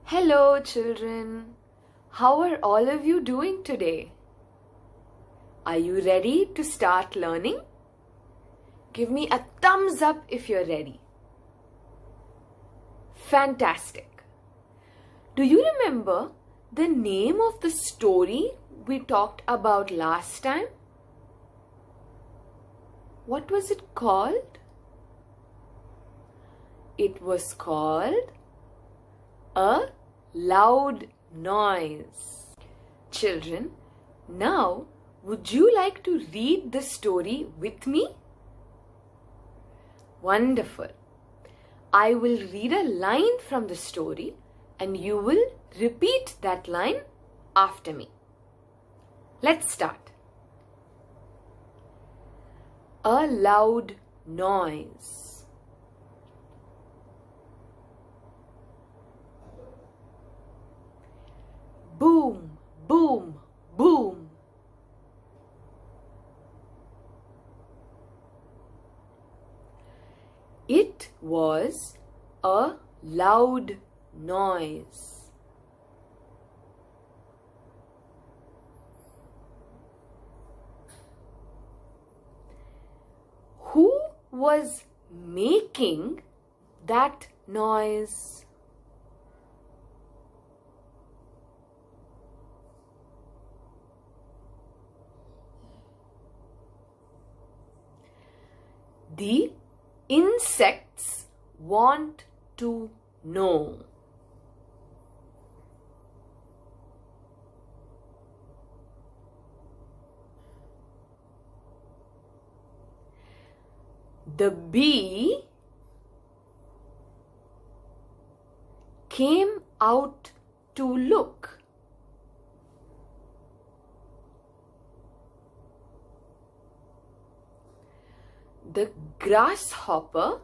Hello children, how are all of you doing today? Are you ready to start learning? Give me a thumbs up if you're ready. Fantastic. Do you remember the name of the story we talked about last time? What was it called? It was called A Loud Noise. Children, now would you like to read the story with me? Wonderful. I will read a line from the story and you will repeat that line after me. Let's start. A loud noise. Boom, boom, boom. It was a loud noise. Who was making that noise? The insects want to know. The bee came out to look. The grasshopper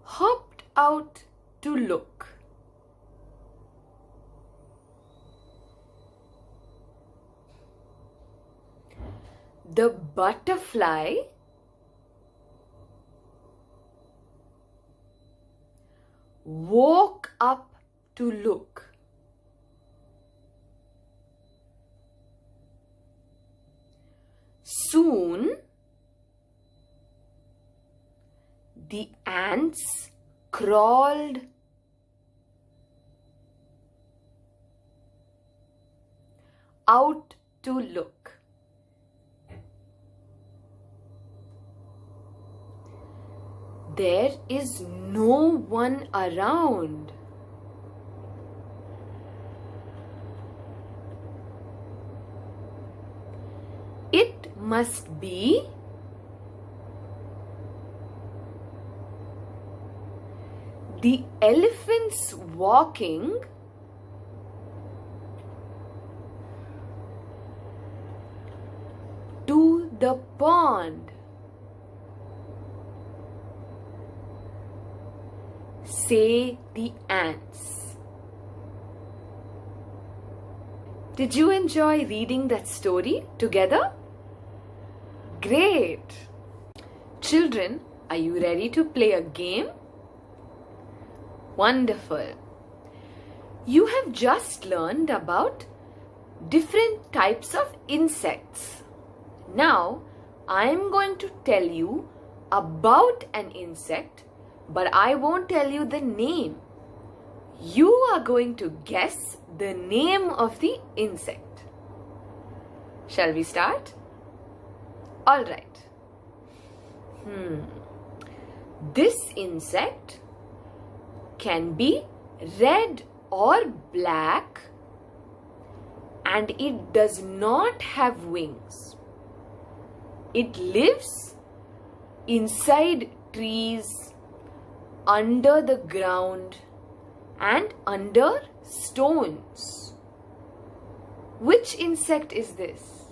hopped out to look. The butterfly woke up to look. Soon, the ants crawled out to look. There is no one around. It must be the elephants walking to the pond. Say the ants. Did you enjoy reading that story together? Great! Children, are you ready to play a game? Wonderful! You have just learned about different types of insects. Now, I am going to tell you about an insect, but I won't tell you the name. You are going to guess the name of the insect. Shall we start? All right. This insect can be red or black and it does not have wings. It lives inside trees, under the ground and under stones. Which insect is this?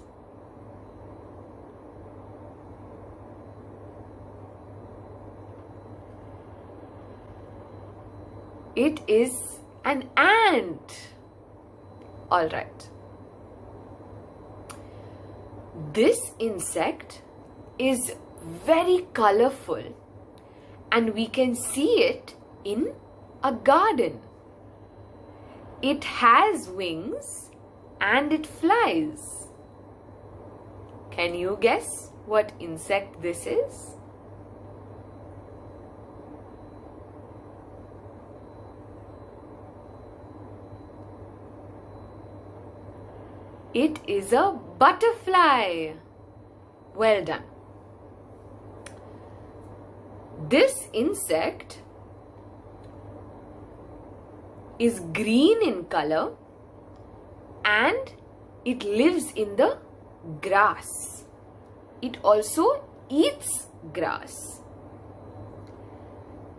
It is An ant. All right. This insect is very colorful and we can see it in a garden. It has wings and it flies. Can you guess what insect this is? It is a butterfly. Well done. This insect is green in color and it lives in the grass. It also eats grass.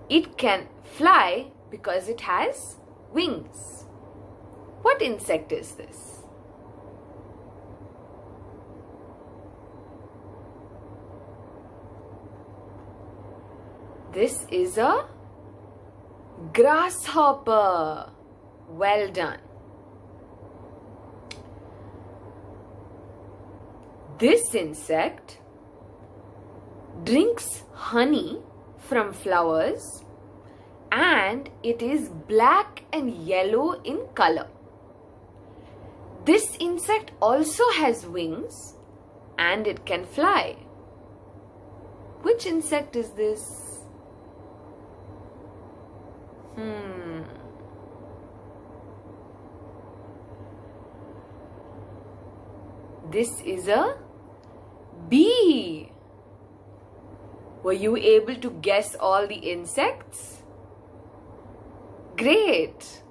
It can fly because it has wings. What insect is this? This is a grasshopper. Well done. This insect drinks honey from flowers and it is black and yellow in color. This insect also has wings and it can fly. Which insect is this? This is a bee. Were you able to guess all the insects? Great.